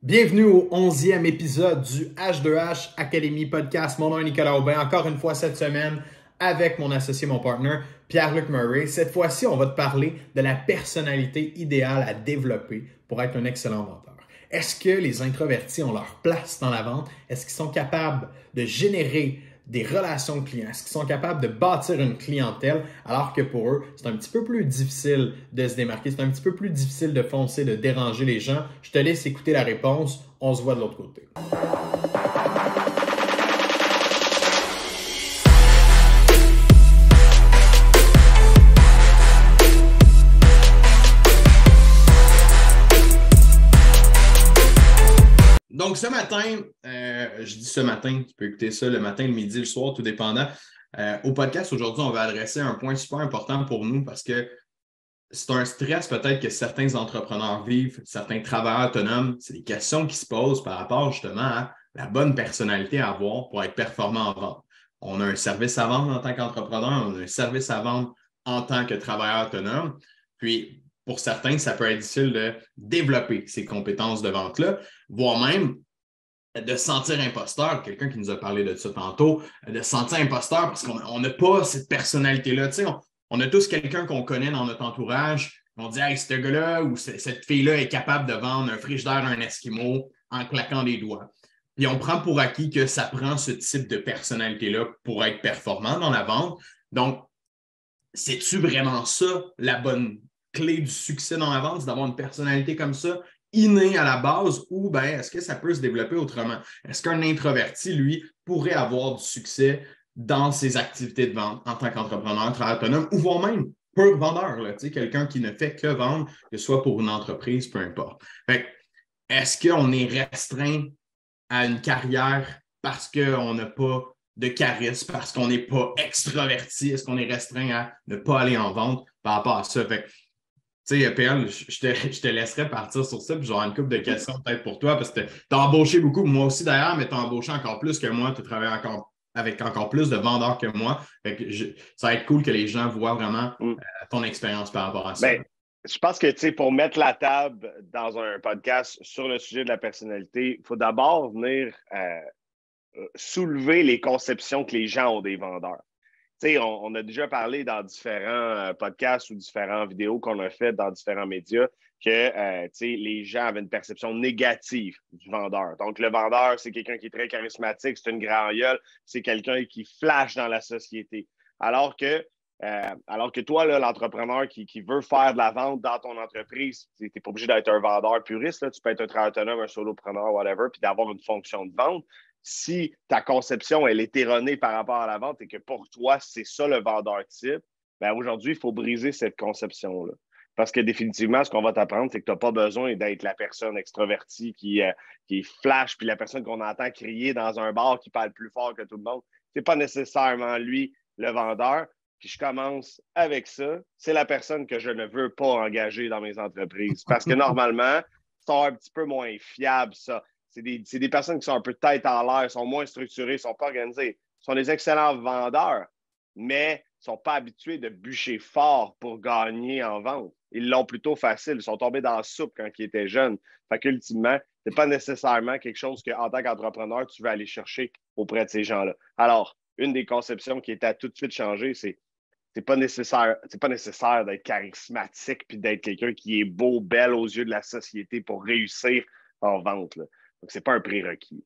Bienvenue au 11e épisode du H2H Academy Podcast. Mon nom est Nicolas Aubin. Encore une fois cette semaine avec mon associé, mon partner, Pierre-Luc Murray. Cette fois-ci, on va te parler de la personnalité idéale à développer pour être un excellent vendeur. Est-ce que les introvertis ont leur place dans la vente? Est-ce qu'ils sont capables de générer des relations clients? Est-ce qu'ils sont capables de bâtir une clientèle alors que pour eux, c'est un petit peu plus difficile de se démarquer, c'est un petit peu plus difficile de foncer, de déranger les gens? Je te laisse écouter la réponse. On se voit de l'autre côté. Donc, ce matin, je dis ce matin, tu peux écouter ça le matin, le midi, le soir, tout dépendant. Au podcast, aujourd'hui, on va adresser un point super important pour nous parce que c'est un stress peut-être que certains entrepreneurs vivent, certains travailleurs autonomes. C'est des questions qui se posent par rapport justement à la bonne personnalité à avoir pour être performant en vente. On a un service à vendre en tant qu'entrepreneur, on a un service à vendre en tant que travailleur autonome. Puis, pour certains, ça peut être difficile de développer ces compétences de vente-là, voire même de se sentir imposteur. Quelqu'un qui nous a parlé de ça tantôt, de se sentir imposteur parce qu'on n'a pas cette personnalité-là. Tu sais, on a tous quelqu'un qu'on connaît dans notre entourage. On dit, hey, ce gars-là ou cette fille-là est capable de vendre un frigidaire à un Esquimau en claquant des doigts. Puis on prend pour acquis que ça prend ce type de personnalité-là pour être performant dans la vente. Donc, c'est-tu vraiment ça la bonne clé du succès dans la vente, c'est d'avoir une personnalité comme ça, innée à la base, ou bien est-ce que ça peut se développer autrement? Est-ce qu'un introverti, lui, pourrait avoir du succès dans ses activités de vente en tant qu'entrepreneur, travailleur autonome, ou voire même pur vendeur, là, quelqu'un qui ne fait que vendre, que ce soit pour une entreprise, peu importe. Fait, est-ce qu'on est restreint à une carrière parce qu'on n'a pas de charisme, parce qu'on n'est pas extraverti? Est-ce qu'on est restreint à ne pas aller en vente par rapport à ça? Fait, tu sais, PL, je te laisserai partir sur ça, puis j'aurai une couple de questions peut-être pour toi, parce que tu as embauché beaucoup, moi aussi d'ailleurs, mais tu as embauché encore plus que moi, tu travailles avec encore plus de vendeurs que moi. Fait que ça va être cool que les gens voient vraiment ton expérience par rapport à ça. Bien, je pense que, tu sais, pour mettre la table dans un podcast sur le sujet de la personnalité, il faut d'abord venir soulever les conceptions que les gens ont des vendeurs. Tu sais, on a déjà parlé dans différents podcasts ou différentes vidéos qu'on a faites dans différents médias que tu sais, les gens avaient une perception négative du vendeur. Donc, le vendeur, c'est quelqu'un qui est très charismatique, c'est une grande gueule, c'est quelqu'un qui flash dans la société. Alors que toi, là, l'entrepreneur qui veut faire de la vente dans ton entreprise, tu n'es pas obligé d'être un vendeur puriste, là. Tu peux être un travailleur autonome, un solopreneur, whatever, puis d'avoir une fonction de vente. Si ta conception, elle est erronée par rapport à la vente et que pour toi, c'est ça le vendeur type, bien aujourd'hui, il faut briser cette conception-là. Parce que définitivement, ce qu'on va t'apprendre, c'est que tu n'as pas besoin d'être la personne extravertie qui flash, puis la personne qu'on entend crier dans un bar qui parle plus fort que tout le monde. Ce n'est pas nécessairement lui le vendeur. Puis je commence avec ça. C'est la personne que je ne veux pas engager dans mes entreprises. Parce que normalement, sont un petit peu moins fiables, ça. C'est des personnes qui sont un peu tête en l'air, sont moins structurées, sont pas organisées. Sont des excellents vendeurs, mais ne sont pas habitués de bûcher fort pour gagner en vente. Ils l'ont plutôt facile. Ils sont tombés dans la soupe quand ils étaient jeunes. Fait qu'ultimement, ce n'est pas nécessairement quelque chose qu'en tant qu'entrepreneur, tu veux aller chercher auprès de ces gens-là. Alors, une des conceptions qui est à tout de suite changer, c'est pas nécessaire d'être charismatique puis d'être quelqu'un qui est beau, belle aux yeux de la société pour réussir en vente, là. Donc, c'est pas un prérequis.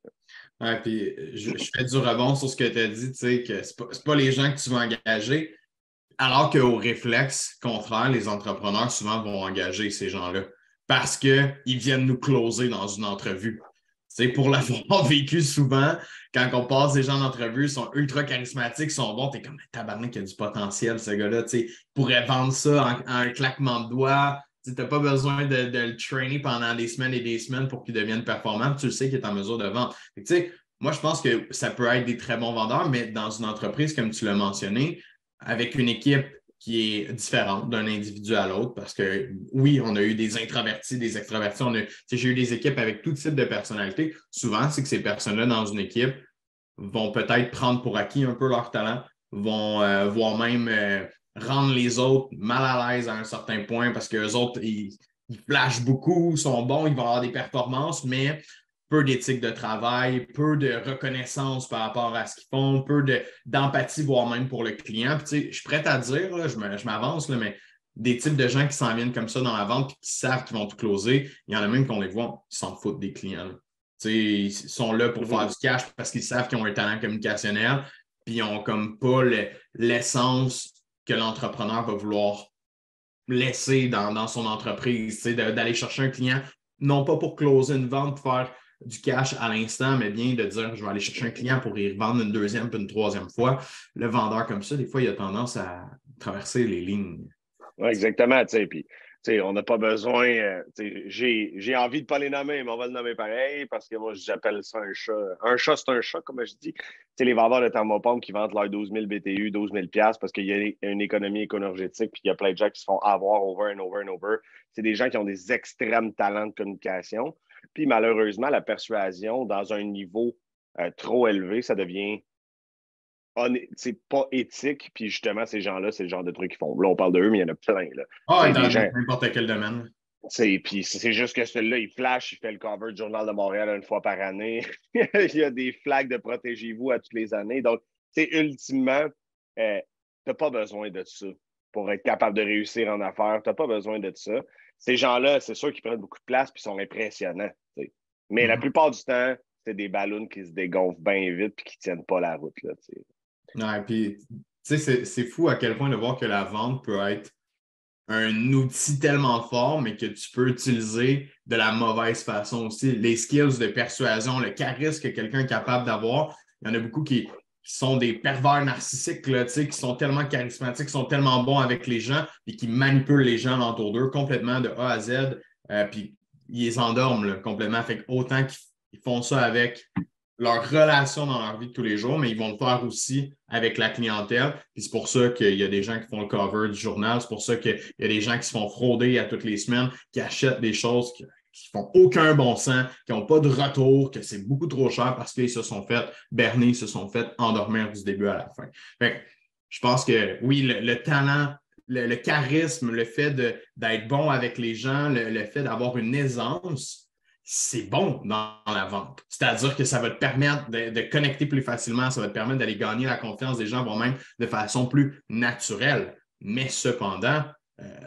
Ouais, puis je fais du rebond sur ce que tu as dit, tu sais, que c'est pas les gens que tu vas engager, alors qu'au réflexe contraire, les entrepreneurs souvent vont engager ces gens-là parce qu'ils viennent nous closer dans une entrevue. Tu sais, pour l'avoir vécu souvent, quand on passe des gens d'entrevue, ils sont ultra charismatiques, ils sont bons, t'es comme tabarnak, il y a du potentiel, ce gars-là, tu sais, pourrait vendre ça en un claquement de doigts. Tu n'as pas besoin de le trainer pendant des semaines et des semaines pour qu'il devienne performant. Tu le sais qu'il est en mesure de vendre. Tu sais, moi, je pense que ça peut être des très bons vendeurs, mais dans une entreprise, comme tu l'as mentionné, avec une équipe qui est différente d'un individu à l'autre, parce que oui, on a eu des introvertis, des extravertis, j'ai eu des équipes avec tout type de personnalités. Souvent, c'est que ces personnes-là dans une équipe vont peut-être prendre pour acquis un peu leur talent, vont voire même rendre les autres mal à l'aise à un certain point parce qu'eux autres, ils ils flashent beaucoup, sont bons, ils vont avoir des performances, mais peu d'éthique de travail, peu de reconnaissance par rapport à ce qu'ils font, d'empathie, voire même pour le client. Puis, je suis prêt à dire, là, je m'avance, là, mais des types de gens qui s'en viennent comme ça dans la vente et qui savent qu'ils vont tout closer, il y en a même qu'on les voit, ils s'en foutent des clients. Là. Ils sont là pour faire du cash parce qu'ils savent qu'ils ont un talent communicationnel, puis ils n'ont comme pas l'essence que l'entrepreneur va vouloir laisser dans son entreprise, d'aller chercher un client, non pas pour closer une vente, pour faire du cash à l'instant, mais bien de dire je vais aller chercher un client pour y revendre une deuxième puis une troisième fois. Le vendeur comme ça, des fois, il a tendance à traverser les lignes. Oui, exactement. Puis, on n'a pas besoin. J'ai envie de ne pas les nommer, mais on va le nommer pareil parce que moi, j'appelle ça un chat. Un chat, c'est un chat, comme je dis. Les vendeurs de thermopompes qui vendent leurs 12 000 BTU, 12 000 parce qu'il y a une économie énergétique puis il y a plein de gens qui se font avoir over and over and over. C'est des gens qui ont des extrêmes talents de communication. Puis malheureusement, la persuasion, dans un niveau trop élevé, ça devient c'est pas éthique, puis justement, ces gens-là, c'est le genre de trucs qu'ils font. Là, on parle d'eux, mais il y en a plein. Là. Ah, Des dans gens, n'importe quel domaine. puis c'est juste que celui-là, il flash, il fait le cover du Journal de Montréal une fois par année. Il y a des flags de protégez-vous à toutes les années. Donc, ultimement, tu n'as pas besoin de ça pour être capable de réussir en affaires. Tu n'as pas besoin de ça. Ces gens-là, c'est sûr qu'ils prennent beaucoup de place puis sont impressionnants. T'sais. Mais la plupart du temps, c'est des ballons qui se dégonflent bien vite puis qui ne tiennent pas la route. Là, ouais, puis, c'est fou à quel point de voir que la vente peut être un outil tellement fort, mais que tu peux utiliser de la mauvaise façon aussi. Les skills de persuasion, le charisme que quelqu'un est capable d'avoir, il y en a beaucoup qui sont des pervers narcissiques, là, qui sont tellement charismatiques, qui sont tellement bons avec les gens et qui manipulent les gens autour d'eux complètement de A à Z, puis ils les endorment là, complètement. Fait autant qu'ils font ça avec leur relation dans leur vie de tous les jours, mais ils vont le faire aussi avec la clientèle. Puis c'est pour ça qu'il y a des gens qui font le cover du journal. C'est pour ça qu'il y a des gens qui se font frauder à toutes les semaines, qui achètent des choses qui font aucun bon sens, qui n'ont pas de retour, que c'est beaucoup trop cher parce qu'ils se sont fait berner, ils se sont fait endormir du début à la fin. Fait que, je pense que oui, le talent, le charisme, le fait d'être bon avec les gens, le fait d'avoir une aisance, c'est bon dans la vente. C'est-à-dire que ça va te permettre de connecter plus facilement, ça va te permettre d'aller gagner la confiance des gens, voire même de façon plus naturelle. Mais cependant,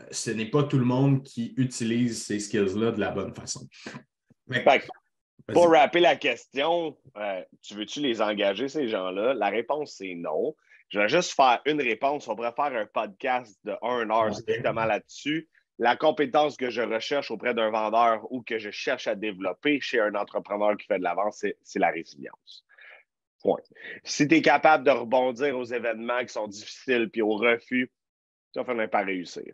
ce n'est pas tout le monde qui utilise ces skills-là de la bonne façon. Fait pour rappeler la question, tu veux-tu les engager, ces gens-là? La réponse, c'est non. Je vais juste faire une réponse. On pourrait faire un podcast de 1 heure strictement là-dessus. La compétence que je recherche auprès d'un vendeur ou que je cherche à développer chez un entrepreneur qui fait de la vente, c'est la résilience. Point. Si tu es capable de rebondir aux événements qui sont difficiles puis aux refus, tu vas finir par réussir.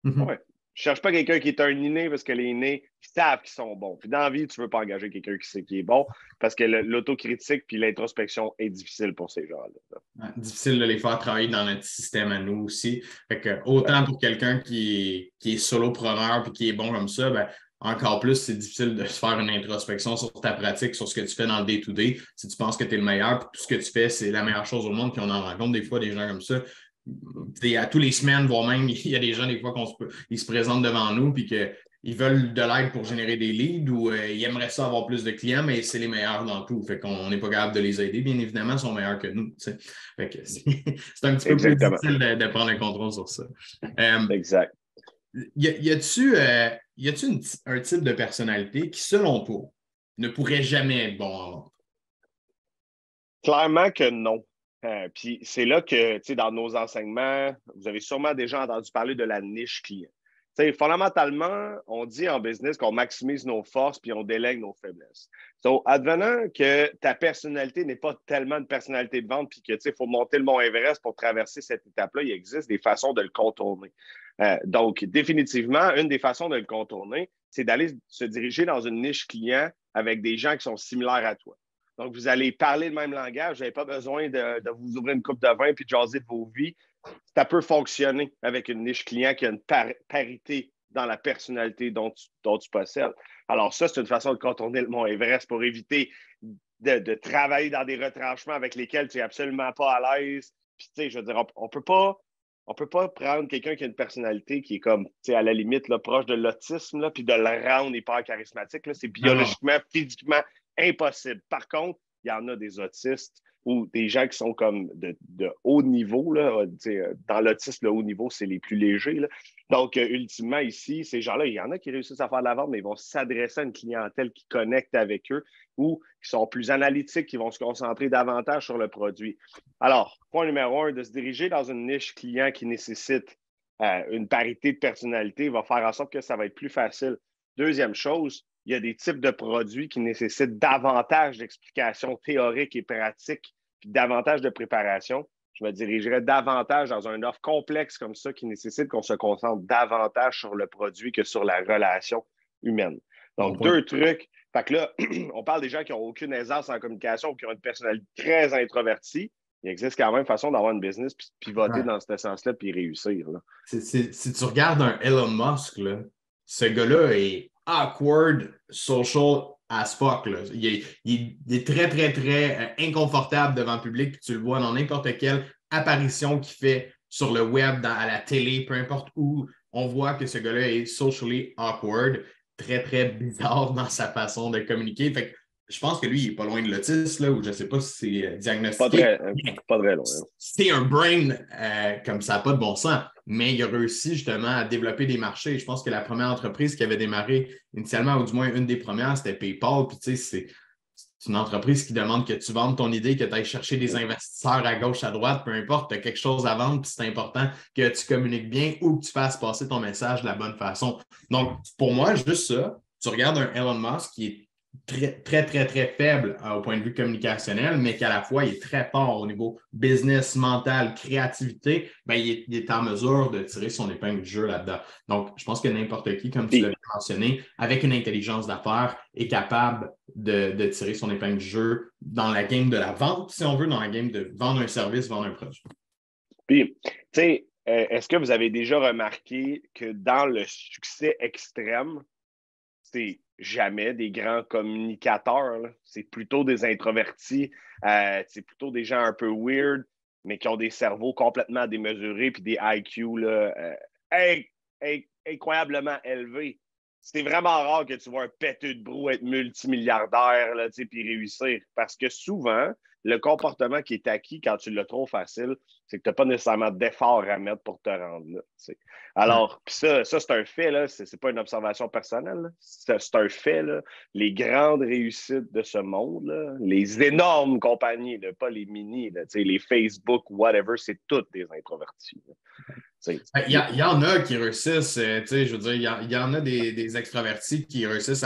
Ouais. Je cherche pas quelqu'un qui est un inné parce que les innés savent qu'ils sont bons. Puis dans la vie, tu veux pas engager quelqu'un qui sait qu'il est bon parce que l'autocritique puis l'introspection est difficile pour ces gens-là. Ouais, difficile de les faire travailler dans notre système à nous aussi. Fait que, autant pour quelqu'un qui est solopreneur puis qui est bon comme ça, ben, encore plus, c'est difficile de se faire une introspection sur ta pratique, sur ce que tu fais dans le day-to-day. Si tu penses que tu es le meilleur, puis tout ce que tu fais, c'est la meilleure chose au monde, puis on en rencontre des fois des gens comme ça. À tous les semaines, voire même, il y a des gens, des fois, ils se présentent devant nous, puis qu'ils veulent de l'aide pour générer des leads ou ils aimeraient ça avoir plus de clients, mais c'est les meilleurs dans tout. Fait qu'on n'est pas capable de les aider. Bien évidemment, ils sont meilleurs que nous. Fait que c'est un petit peu plus Exactement. difficile de prendre le contrôle sur ça. Exact. Y a-tu un type de personnalité qui, selon toi, ne pourrait jamais être bon en vente? Clairement que non. Puis c'est là que, dans nos enseignements, vous avez sûrement déjà entendu parler de la niche client. Fondamentalement, on dit en business qu'on maximise nos forces puis on délègue nos faiblesses. So, advenant que ta personnalité n'est pas tellement une personnalité de vente puis que, il faut monter le mont Everest pour traverser cette étape-là, il existe des façons de le contourner. Donc, définitivement, une des façons de le contourner, c'est d'aller se diriger dans une niche client avec des gens qui sont similaires à toi. Donc, vous allez parler le même langage. Vous n'avez pas besoin de vous ouvrir une coupe de vin puis de jaser de vos vies. Ça peut fonctionner avec une niche client qui a une parité dans la personnalité dont tu possèdes. Alors, ça, c'est une façon de contourner le mont Everest pour éviter de travailler dans des retranchements avec lesquels tu n'es absolument pas à l'aise. Puis, je veux dire, on ne peut pas on peut pas prendre quelqu'un qui a une personnalité qui est comme, tu sais, à la limite, là, proche de l'autisme, là, puis de le rendre hyper charismatique. Là, c'est Non, non. biologiquement, physiquement impossible. Par contre, il y en a des autistes ou des gens qui sont comme de haut niveau. Là, dans l'autisme, le haut niveau, c'est les plus légers. Là. Donc, ultimement, ici, ces gens-là, il y en a qui réussissent à faire de la vente, mais ils vont s'adresser à une clientèle qui connecte avec eux ou qui sont plus analytiques, qui vont se concentrer davantage sur le produit. Alors, point numéro un, de se diriger dans une niche client qui nécessite une parité de personnalité va faire en sorte que ça va être plus facile. Deuxième chose, il y a des types de produits qui nécessitent davantage d'explications théoriques et pratiques, puis davantage de préparation. Je me dirigerais davantage dans une offre complexe comme ça qui nécessite qu'on se concentre davantage sur le produit que sur la relation humaine. Bon Donc, point. deux trucs. Fait que là, on parle des gens qui n'ont aucune aisance en communication ou qui ont une personnalité très introvertie. Il existe quand même façon d'avoir une business puis pivoter Ouais. dans ce sens-là puis réussir. Là. Si tu regardes un Elon Musk, là, ce gars-là est awkward social as fuck. Là. Il est très, très, très inconfortable devant le public. Puis tu le vois dans n'importe quelle apparition qu'il fait sur le web, à la télé, peu importe où. On voit que ce gars-là est socially awkward, très, très bizarre dans sa façon de communiquer. Fait que je pense que lui, il n'est pas loin de l'autisme, là, ou je ne sais pas si c'est Pas diagnostiqué. très, pas très loin. C'est un brain comme ça n'a pas de bon sens, mais il a réussi justement à développer des marchés. Je pense que la première entreprise qui avait démarré initialement, ou du moins une des premières, c'était PayPal. Puis tu sais, c'est une entreprise qui demande que tu vendes ton idée, que tu ailles chercher des investisseurs à gauche, à droite, peu importe, tu as quelque chose à vendre, puis c'est important que tu communiques bien ou que tu fasses passer ton message de la bonne façon. Donc, pour moi, juste ça, tu regardes un Elon Musk qui est très, très, très, très faible au point de vue communicationnel, mais qu'à la fois, il est très fort au niveau business, mental, créativité, ben, il est en mesure de tirer son épingle du jeu là-dedans. Donc, je pense que n'importe qui, comme tu l'as Puis, mentionné, avec une intelligence d'affaires, est capable de tirer son épingle du jeu dans la game de la vente, si on veut, dans la game de vendre un service, vendre un produit. puis tu sais, est-ce que vous avez déjà remarqué que dans le succès extrême, c'est jamais des grands communicateurs. Là. C'est plutôt des introvertis, c'est plutôt des gens un peu weird, mais qui ont des cerveaux complètement démesurés puis des IQ là, incroyablement élevés. C'est vraiment rare que tu vois un péteux de brou être multimilliardaire là, puis réussir. Parce que souvent, le comportement qui est acquis quand tu l'as trop facile, c'est que tu n'as pas nécessairement d'effort à mettre pour te rendre là. T'sais. Alors, ça c'est un fait, là, c'est pas une observation personnelle. C'est un fait. Là. Les grandes réussites de ce monde, là, les énormes compagnies, là, pas les mini, là, les Facebook, whatever, c'est toutes des introvertis. Il y en a qui réussissent, je veux dire, il y en a des extravertis qui réussissent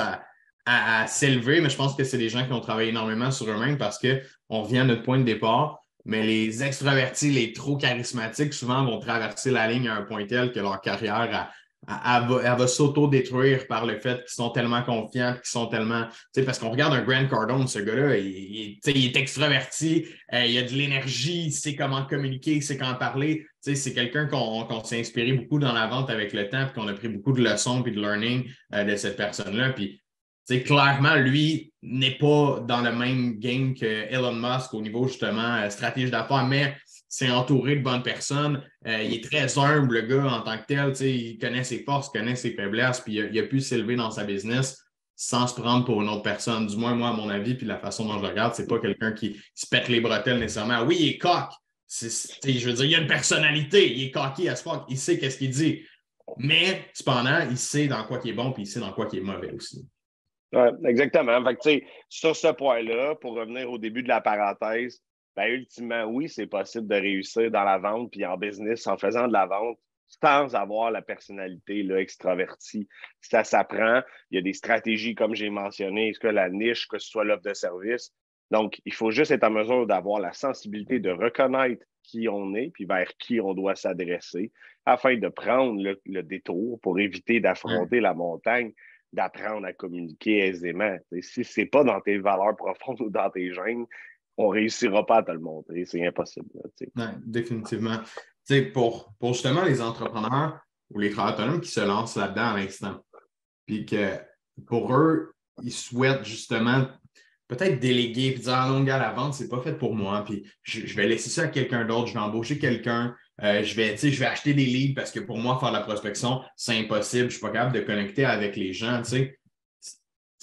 à s'élever, mais je pense que c'est des gens qui ont travaillé énormément sur eux-mêmes parce qu'on revient à notre point de départ. Mais les extravertis, les trop charismatiques, souvent vont traverser la ligne à un point tel que leur carrière elle va s'auto-détruire par le fait qu'ils sont tellement confiants, qu'ils sont tellement. Parce qu'on regarde un Grant Cardone, ce gars-là, il est extraverti, il a de l'énergie, il sait comment communiquer, il sait comment parler. C'est quelqu'un qu'on s'est inspiré beaucoup dans la vente avec le temps, puis qu'on a pris beaucoup de leçons et de learning de cette personne-là. Puis clairement, lui n'est pas dans le même game que Elon Musk au niveau justement stratégie d'affaires, mais c'est entouré de bonnes personnes. Il est très humble, le gars, en tant que tel. Il connaît ses forces, connaît ses faiblesses, puis il a pu s'élever dans sa business sans se prendre pour une autre personne. Du moins, moi, à mon avis, puis la façon dont je le regarde, c'est pas quelqu'un qui se pète les bretelles nécessairement. Oui, il est coq. Je veux dire, il a une personnalité. Il est cocky as fuck. Il sait qu'est-ce qu'il dit. Mais, cependant, il sait dans quoi il est bon, puis il sait dans quoi il est mauvais aussi. Ouais, exactement. Fait que, sur ce point-là, pour revenir au début de la parenthèse, ben, ultimement, oui, c'est possible de réussir dans la vente puis en business en faisant de la vente sans avoir la personnalité là, extravertie. Ça s'apprend. Il y a des stratégies, comme j'ai mentionné, est-ce que la niche, que ce soit l'offre de service. Donc, il faut juste être en mesure d'avoir la sensibilité de reconnaître qui on est puis vers qui on doit s'adresser afin de prendre le détour pour éviter d'affronter la montagne, d'apprendre à communiquer aisément. Si ce n'est pas dans tes valeurs profondes ou dans tes gènes, on ne réussira pas à te le montrer. C'est impossible. Ouais, définitivement. Pour justement les entrepreneurs ou les travailleurs autonomes qui se lancent là-dedans à l'instant, puis que pour eux, ils souhaitent justement peut-être déléguer et dire ah non, gars, la vente, c'est pas fait pour moi, puis je vais laisser ça à quelqu'un d'autre, je vais embaucher quelqu'un je vais acheter des leads parce que pour moi, faire la prospection, c'est impossible. Je ne suis pas capable de connecter avec les gens.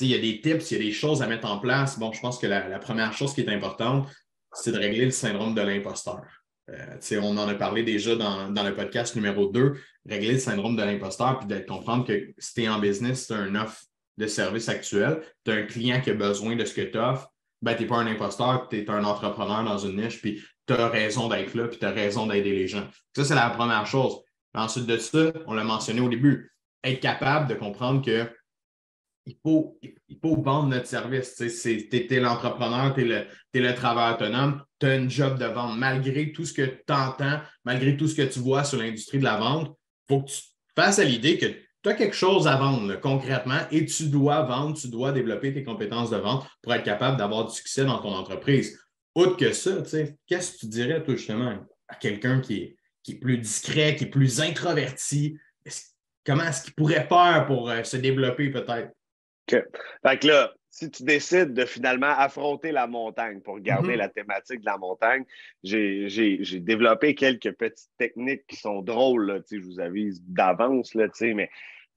Il y a des tips, il y a des choses à mettre en place. Bon, je pense que la première chose qui est importante, c'est de régler le syndrome de l'imposteur. On en a parlé déjà dans le podcast numéro 2, régler le syndrome de l'imposteur, puis de comprendre que si tu es en business, tu as une offre de service actuel, tu as un client qui a besoin de ce que tu offres, ben, tu n'es pas un imposteur, tu es un entrepreneur dans une niche, puis tu as raison d'être là, puis tu as raison d'aider les gens. Ça, c'est la première chose. Ensuite de ça, on l'a mentionné au début, être capable de comprendre que il faut vendre notre service. Tu es l'entrepreneur, tu es le travailleur autonome, tu as un job de vente. Malgré tout ce que tu entends, malgré tout ce que tu vois sur l'industrie de la vente, il faut que tu fasses à l'idée que tu as quelque chose à vendre là, concrètement et tu dois vendre, tu dois développer tes compétences de vente pour être capable d'avoir du succès dans ton entreprise. Autre que ça, qu'est-ce que tu dirais, toi, justement, à quelqu'un qui est plus discret, qui est plus introverti? Comment est-ce qu'il pourrait faire pour se développer peut-être? OK. Fait que là, si tu décides de finalement affronter la montagne pour garder la thématique de la montagne, j'ai développé quelques petites techniques qui sont drôles, là, je vous avise d'avance, là, mais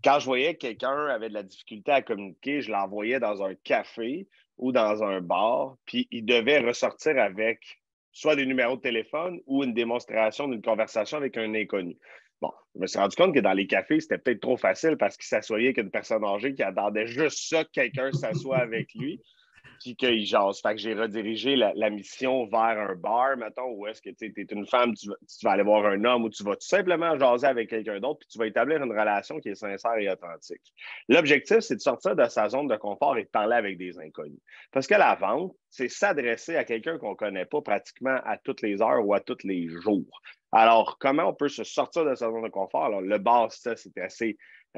quand je voyais que quelqu'un avait de la difficulté à communiquer, je l'envoyais dans un café ou dans un bar, puis il devait ressortir avec soit des numéros de téléphone ou une démonstration d'une conversation avec un inconnu. Bon, je me suis rendu compte que dans les cafés, c'était peut-être trop facile parce qu'il s'assoyait avec une personne âgée qui attendait juste ça que quelqu'un s'assoie avec lui puis qu'il jase. Fait que j'ai redirigé la mission vers un bar, mettons, où est-ce que tu es une femme, tu vas aller voir un homme ou tu vas tout simplement jaser avec quelqu'un d'autre puis tu vas établir une relation qui est sincère et authentique. L'objectif, c'est de sortir de sa zone de confort et de parler avec des inconnus. Parce que la vente, c'est s'adresser à quelqu'un qu'on ne connaît pas pratiquement à toutes les heures ou à tous les jours. Alors, comment on peut se sortir de sa zone de confort? Alors, le bar, ça, c'est assez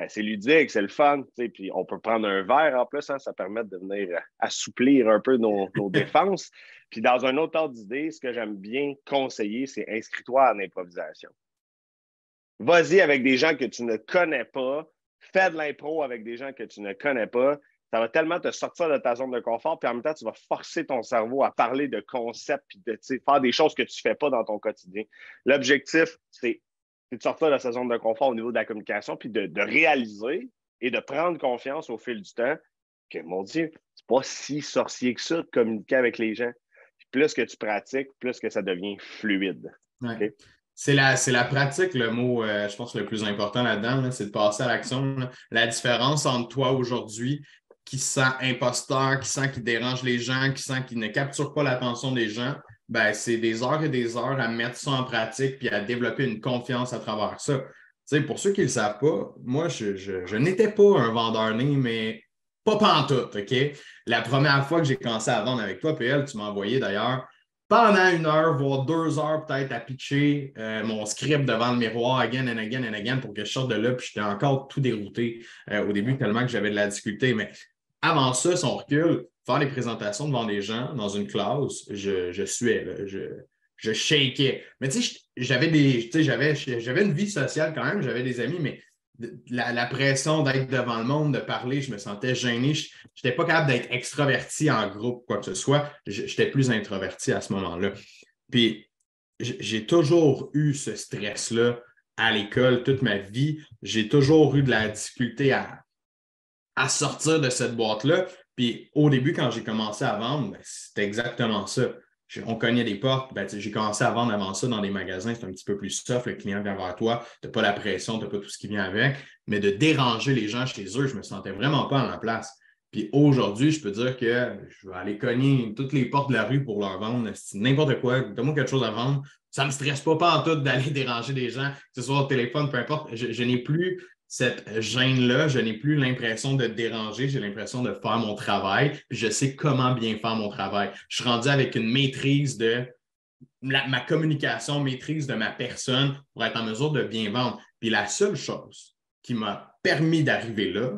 c'est ludique, c'est le fun, puis on peut prendre un verre en plus, hein, ça permet de venir assouplir un peu nos défenses. Puis dans un autre ordre d'idée, ce que j'aime bien conseiller, c'est inscris-toi en improvisation. Vas-y avec des gens que tu ne connais pas, fais de l'impro avec des gens que tu ne connais pas. Ça va tellement te sortir de ta zone de confort, puis en même temps, tu vas forcer ton cerveau à parler de concepts, puis de faire des choses que tu ne fais pas dans ton quotidien. L'objectif, c'est de sortir de sa zone de confort au niveau de la communication, puis de réaliser et de prendre confiance au fil du temps que, mon Dieu, c'est pas si sorcier que ça de communiquer avec les gens. Puis plus que tu pratiques, plus que ça devient fluide. Ouais. Okay? C'est la pratique, le mot, je pense, le plus important là-dedans, là, c'est de passer à l'action. Là. La différence entre toi aujourd'hui, qui sent imposteur, qui sent qu'il dérange les gens, qui sent qu'il ne capture pas l'attention des gens, ben, c'est des heures et des heures à mettre ça en pratique puis à développer une confiance à travers ça. Pour ceux qui ne le savent pas, moi, je n'étais pas un vendeur né, mais pas pantoute, OK? La première fois que j'ai commencé à vendre avec toi, PL, tu m'as envoyé d'ailleurs pendant 1 heure, voire 2 heures peut-être à pitcher mon script devant le miroir again and again and again pour que je sorte de là, puis j'étais encore tout dérouté au début tellement que j'avais de la difficulté. Mais avant ça, si on recule, faire des présentations devant des gens dans une classe, je suais, là, je shakeais. Mais tu sais, j'avais une vie sociale quand même, j'avais des amis, mais la pression d'être devant le monde, de parler, je me sentais gêné. Je n'étais pas capable d'être extraverti en groupe, quoi que ce soit. J'étais plus introverti à ce moment-là. Puis, j'ai toujours eu ce stress-là à l'école toute ma vie. J'ai toujours eu de la difficulté à sortir de cette boîte-là. Puis, au début, quand j'ai commencé à vendre, c'était exactement ça. On cognait des portes. J'ai commencé à vendre avant ça dans des magasins. C'est un petit peu plus soft. Le client vient vers toi. Tu n'as pas la pression, tu n'as pas tout ce qui vient avec. Mais de déranger les gens chez eux, je ne me sentais vraiment pas à la place. Puis aujourd'hui, je peux dire que je vais aller cogner toutes les portes de la rue pour leur vendre. N'importe quoi. Donne-moi quelque chose à vendre. Ça ne me stresse pas en tout d'aller déranger des gens, que ce soit au téléphone, peu importe. Je n'ai plus cette gêne-là, je n'ai plus l'impression de déranger, j'ai l'impression de faire mon travail, puis je sais comment bien faire mon travail. Je suis rendu avec une maîtrise de ma communication, maîtrise de ma personne pour être en mesure de bien vendre. Puis la seule chose qui m'a permis d'arriver là,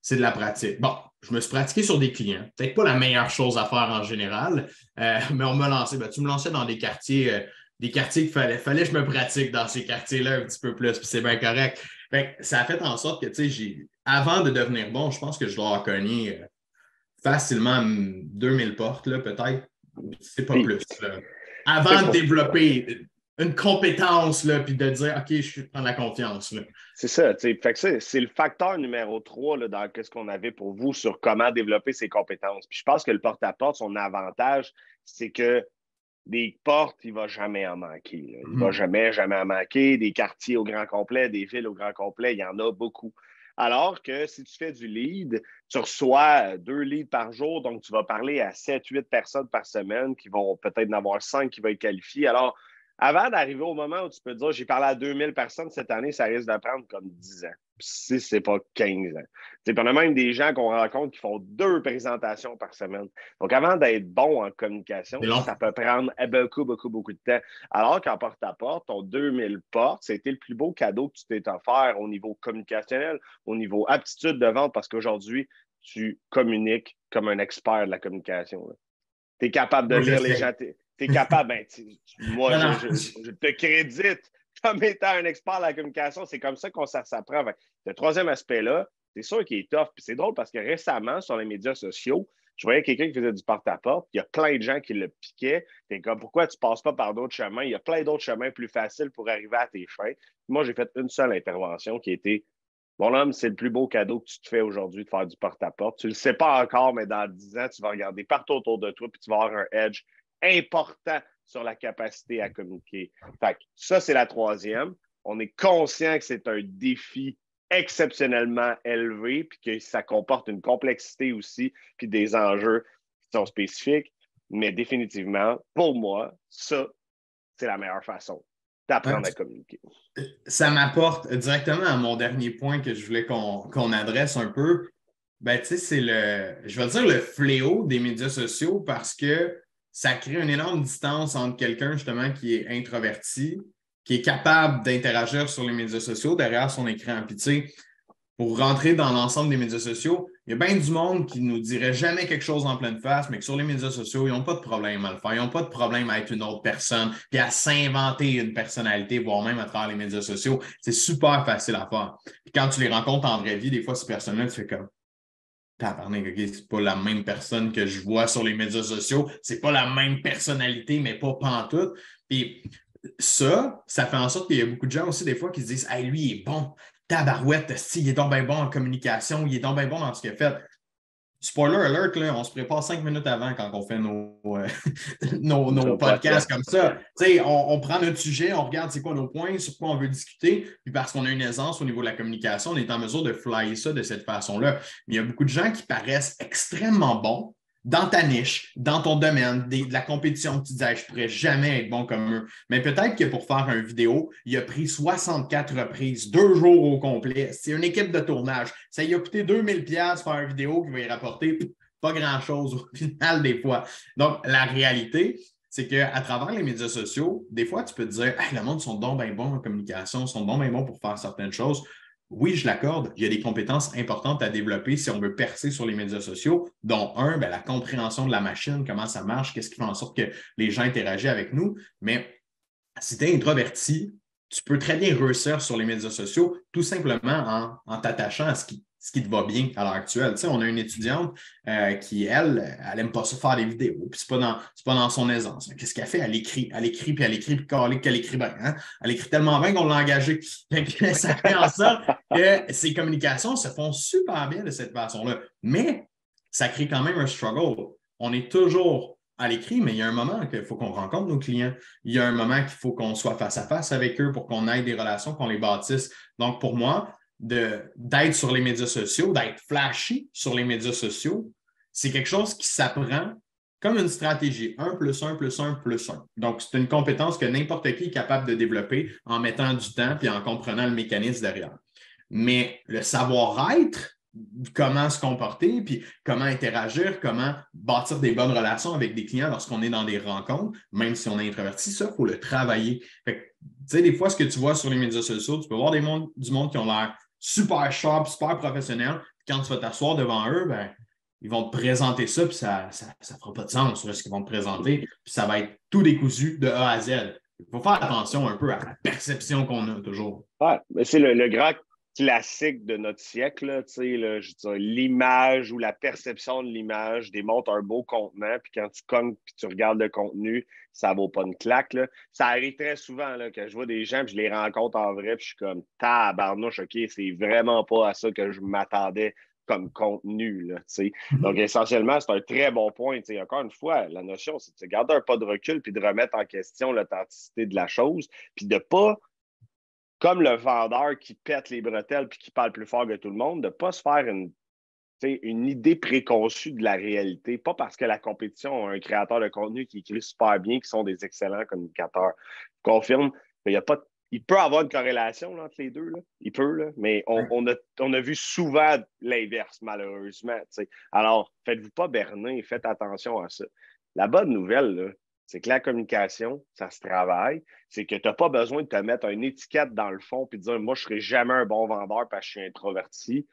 c'est de la pratique. Bon, je me suis pratiqué sur des clients. Peut-être pas la meilleure chose à faire en général, mais on m'a lancé. Tu me lançais dans des quartiers qu'il fallait que je me pratique dans ces quartiers-là un petit peu plus, puis c'est bien correct. Ça a fait en sorte que, avant de devenir bon, je pense que je dois avoir cogné facilement 2000 portes, là, peut-être. C'est pas Puis, plus. Là. Avant de développer une compétence, là, puis de dire, OK, je prends la confiance. Là. C'est ça, tu sais. Fait que c'est le facteur numéro 3 là, dans ce qu'on avait pour vous sur comment développer ses compétences. Puis je pense que le porte-à-porte, son avantage, c'est que des portes, il ne va jamais en manquer. Là. Il ne va jamais, jamais en manquer. Des quartiers au grand complet, des villes au grand complet, il y en a beaucoup. Alors que si tu fais du lead, tu reçois 2 leads par jour, donc tu vas parler à 7-8 personnes par semaine qui vont peut-être en avoir 5 qui vont être qualifiées. Alors, avant d'arriver au moment où tu peux te dire j'ai parlé à 2000 personnes cette année, ça risque de prendre comme 10 ans. Si ce n'est pas 15 ans. Puis on a même des gens qu'on rencontre qui font 2 présentations par semaine. Donc, avant d'être bon en communication, ça peut prendre beaucoup, beaucoup, beaucoup de temps. Alors qu'en porte-à-porte, ton 2000 portes, c'était le plus beau cadeau que tu t'es offert au niveau communicationnel, au niveau aptitude de vente, parce qu'aujourd'hui, tu communiques comme un expert de la communication. Tu es capable de lire les gens. Tu es capable, moi, je te crédite comme étant un expert de la communication. C'est comme ça qu'on s'apprend. Le troisième aspect-là, c'est sûr qu'il est tough. Puis c'est drôle parce que récemment, sur les médias sociaux, je voyais quelqu'un qui faisait du porte-à-porte. Il y a plein de gens qui le piquaient. T'es comme, pourquoi tu ne passes pas par d'autres chemins? Il y a plein d'autres chemins plus faciles pour arriver à tes fins. Moi, j'ai fait une seule intervention qui était mon homme, c'est le plus beau cadeau que tu te fais aujourd'hui de faire du porte-à-porte. Tu ne le sais pas encore, mais dans 10 ans, tu vas regarder partout autour de toi puis tu vas avoir un edge important sur la capacité à communiquer. Fait que ça, c'est la troisième. On est conscient que c'est un défi exceptionnellement élevé puis que ça comporte une complexité aussi puis des enjeux qui sont spécifiques. Mais définitivement, pour moi, ça, c'est la meilleure façon d'apprendre à communiquer. Ça m'apporte directement à mon dernier point que je voulais qu'on adresse un peu. Ben, tu sais, c'est je vais dire le fléau des médias sociaux parce que ça crée une énorme distance entre quelqu'un, justement, qui est introverti, qui est capable d'interagir sur les médias sociaux derrière son écran. Puis, tu sais, pour rentrer dans l'ensemble des médias sociaux, il y a bien du monde qui ne nous dirait jamais quelque chose en pleine face, mais que sur les médias sociaux, ils n'ont pas de problème à le faire. Ils n'ont pas de problème à être une autre personne, puis à s'inventer une personnalité, voire même à travers les médias sociaux. C'est super facile à faire. Puis quand tu les rencontres en vraie vie, des fois, ces personnes-là, tu fais comme tabarnak, OK, c'est pas la même personne que je vois sur les médias sociaux. C'est pas la même personnalité, mais pas pantoute. Puis ça fait en sorte qu'il y a beaucoup de gens aussi, des fois, qui se disent hey, lui, il est bon. Tabarouette, il est donc bien bon en communication, il est donc bien bon dans ce qu'il a fait. Spoiler alert, là, on se prépare 5 minutes avant quand on fait nos podcasts comme ça. On prend notre sujet, on regarde c'est quoi nos points, sur quoi on veut discuter, puis parce qu'on a une aisance au niveau de la communication, on est en mesure de flyer ça de cette façon-là. Mais il y a beaucoup de gens qui paraissent extrêmement bons dans ta niche, dans ton domaine, de la compétition, tu disais, je ne pourrais jamais être bon comme eux. Mais peut-être que pour faire une vidéo, il a pris 64 reprises, 2 jours au complet. C'est une équipe de tournage. Ça lui a coûté 2000$ faire une vidéo qui va y rapporter pas grand-chose au final des fois. Donc, la réalité, c'est qu'à travers les médias sociaux, des fois, tu peux te dire, hey, le monde sont donc bien bons en communication, sont donc bien bons pour faire certaines choses. Oui, je l'accorde, il y a des compétences importantes à développer si on veut percer sur les médias sociaux, dont la compréhension de la machine, comment ça marche, qu'est-ce qui fait en sorte que les gens interagissent avec nous. Mais si tu es introverti, tu peux très bien réussir sur les médias sociaux tout simplement en t'attachant à ce qui te va bien à l'heure actuelle. Tu sais, on a une étudiante qui, elle n'aime pas ça faire des vidéos, puis c'est pas dans son aisance. Qu'est-ce qu'elle fait? Elle écrit, puis qu'elle écrit bien. Hein? Elle écrit tellement bien qu'on l'a engagée. Ça fait en sorte que ses communications se font super bien de cette façon-là. Mais ça crée quand même un struggle. On est toujours à l'écrit, mais il y a un moment qu'il faut qu'on rencontre nos clients. Il y a un moment qu'il faut qu'on soit face à face avec eux pour qu'on ait des relations, qu'on les bâtisse. Donc, pour moi, d'être sur les médias sociaux, d'être flashy sur les médias sociaux, c'est quelque chose qui s'apprend comme une stratégie. 1 + 1 + 1 + 1. Donc, c'est une compétence que n'importe qui est capable de développer en mettant du temps et en comprenant le mécanisme derrière. Mais le savoir-être, comment se comporter, puis comment interagir, comment bâtir des bonnes relations avec des clients lorsqu'on est dans des rencontres, même si on est introverti, ça, il faut le travailler. Fait que, tu sais, des fois, ce que tu vois sur les médias sociaux, tu peux voir du monde qui ont l'air super sharp, super professionnel. Quand tu vas t'asseoir devant eux, ils vont te présenter ça, puis ça ne fera pas de sens ce qu'ils vont te présenter, puis ça va être tout décousu de A à Z. Il faut faire attention un peu à la perception qu'on a toujours. Ouais, mais c'est le grand. classique de notre siècle, là, tu sais, là, je veux dire, l'image ou la perception de l'image démontre un beau contenant, puis quand tu cognes puis tu regardes le contenu, ça vaut pas une claque. Là. Ça arrive très souvent là, que je vois des gens, puis je les rencontre en vrai, puis je suis comme tabarnouche, OK, c'est vraiment pas à ça que je m'attendais comme contenu. Là, tu sais. Donc, essentiellement, c'est un très bon point. Tu sais. Encore une fois, la notion, c'est de garder un pas de recul puis de remettre en question l'authenticité de la chose, puis de pas comme le vendeur qui pète les bretelles puis qui parle plus fort que tout le monde, de ne pas se faire une idée préconçue de la réalité. Pas parce que la compétition a un créateur de contenu qui écrit super bien, qui sont des excellents communicateurs. Je confirme qu'il y a pas. Il peut y avoir une corrélation là, entre les deux. Là. Il peut, là, mais on a vu souvent l'inverse, malheureusement. T'sais. Alors, faites-vous pas berner, faites attention à ça. La bonne nouvelle, là, c'est que la communication, ça se travaille. C'est que tu n'as pas besoin de te mettre une étiquette dans le fond et de dire moi, je ne serai jamais un bon vendeur parce que je suis introverti.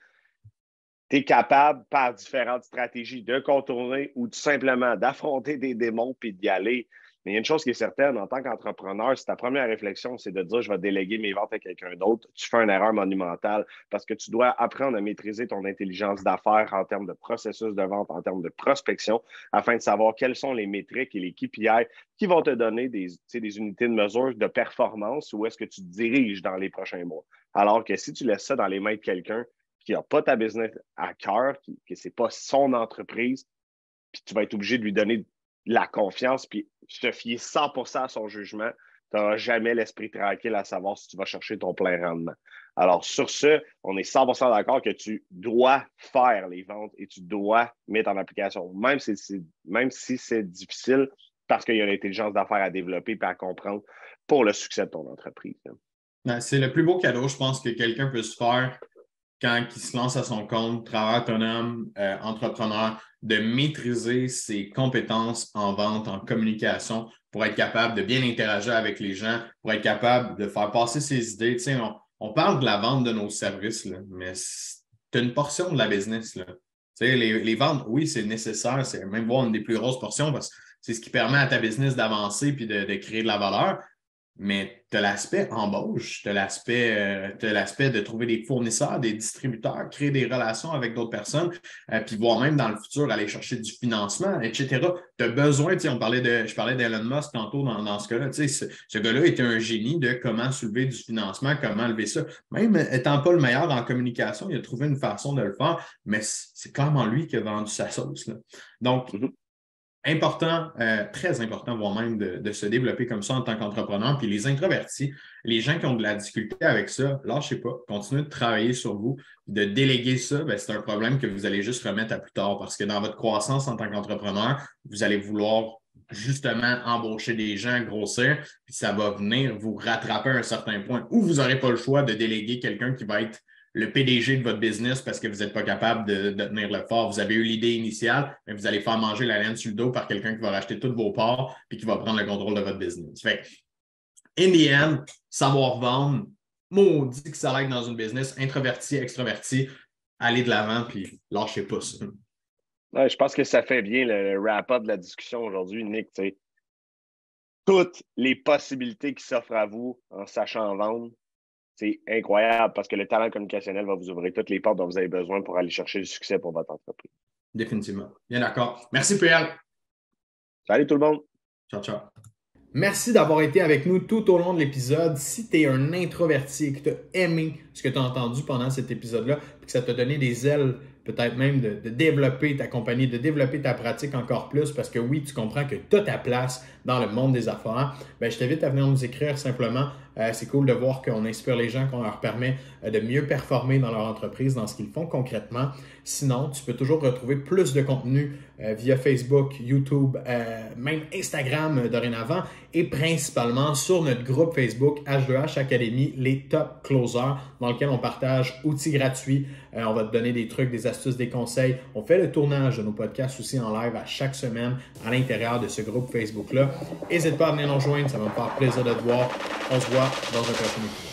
Tu es capable, par différentes stratégies, de contourner ou tout simplement d'affronter des démons puis d'y aller. Mais il y a une chose qui est certaine, en tant qu'entrepreneur, si ta première réflexion, c'est de dire je vais déléguer mes ventes à quelqu'un d'autre, tu fais une erreur monumentale parce que tu dois apprendre à maîtriser ton intelligence d'affaires en termes de processus de vente, en termes de prospection, afin de savoir quelles sont les métriques et les KPI qui vont te donner des unités de mesure de performance où est-ce que tu te diriges dans les prochains mois. Alors que si tu laisses ça dans les mains de quelqu'un qui n'a pas ta business à cœur, que ce n'est pas son entreprise, puis tu vas être obligé de lui donner la confiance, puis se fier 100% à son jugement, tu n'auras jamais l'esprit tranquille à savoir si tu vas chercher ton plein rendement. Alors, sur ce, on est 100% d'accord que tu dois faire les ventes et tu dois mettre en application, même si c'est difficile, parce qu'il y a l'intelligence d'affaires à développer et à comprendre pour le succès de ton entreprise. C'est le plus beau cadeau, je pense, que quelqu'un peut se faire quand il se lance à son compte, travailleur autonome, entrepreneur, de maîtriser ses compétences en vente, en communication, pour être capable de bien interagir avec les gens, pour être capable de faire passer ses idées. Tu sais, on parle de la vente de nos services, là, mais c'est une portion de la business. Là. Tu sais, les ventes, oui, c'est nécessaire, c'est même voir une des plus grosses portions parce que c'est ce qui permet à ta business d'avancer et de créer de la valeur. Mais tu as l'aspect embauche, tu as l'aspect de trouver des fournisseurs, des distributeurs, créer des relations avec d'autres personnes, puis voire même dans le futur aller chercher du financement, etc. Tu as besoin, je parlais d'Elon Musk tantôt dans ce cas-là, ce gars-là était un génie de comment soulever du financement, comment lever ça. Même étant pas le meilleur en communication, il a trouvé une façon de le faire, mais c'est clairement lui qui a vendu sa sauce. Là. Donc, important, très important, voire même de se développer comme ça en tant qu'entrepreneur. Puis les introvertis, les gens qui ont de la difficulté avec ça, lâchez pas, continuez de travailler sur vous, de déléguer ça, bien, c'est un problème que vous allez juste remettre à plus tard parce que dans votre croissance en tant qu'entrepreneur, vous allez vouloir justement embaucher des gens, grossir, puis ça va venir vous rattraper à un certain point où vous n'aurez pas le choix de déléguer quelqu'un qui va être le PDG de votre business parce que vous n'êtes pas capable de tenir le fort. Vous avez eu l'idée initiale, mais vous allez faire manger la laine sur le dos par quelqu'un qui va racheter tous vos parts et qui va prendre le contrôle de votre business. Fait in the end, savoir vendre, maudit que ça aide dans une business, introverti, extroverti, allez de l'avant puis lâchez pas ça. Ouais, je pense que ça fait bien le wrap-up de la discussion aujourd'hui, Nick. T'sais. Toutes les possibilités qui s'offrent à vous en sachant vendre, c'est incroyable parce que le talent communicationnel va vous ouvrir toutes les portes dont vous avez besoin pour aller chercher le succès pour votre entreprise. Définitivement. Bien d'accord. Merci, PL. Salut tout le monde. Ciao, ciao. Merci d'avoir été avec nous tout au long de l'épisode. Si tu es un introverti et que tu as aimé ce que tu as entendu pendant cet épisode-là, et que ça t'a donné des ailes, peut-être même de développer ta compagnie, de développer ta pratique encore plus, parce que oui, tu comprends que tu as ta place dans le monde des affaires, bien, je t'invite à venir nous écrire simplement. C'est cool de voir qu'on inspire les gens, qu'on leur permet de mieux performer dans leur entreprise, dans ce qu'ils font concrètement. Sinon, tu peux toujours retrouver plus de contenu via Facebook, YouTube, même Instagram dorénavant et principalement sur notre groupe Facebook H2H Academy, les Top Closers, dans lequel on partage outils gratuits. On va te donner des trucs, des astuces, des conseils. On fait le tournage de nos podcasts aussi en live à chaque semaine à l'intérieur de ce groupe Facebook-là. N'hésite pas à venir nous rejoindre, ça va me faire plaisir de te voir. On se voit dans un prochain épisode.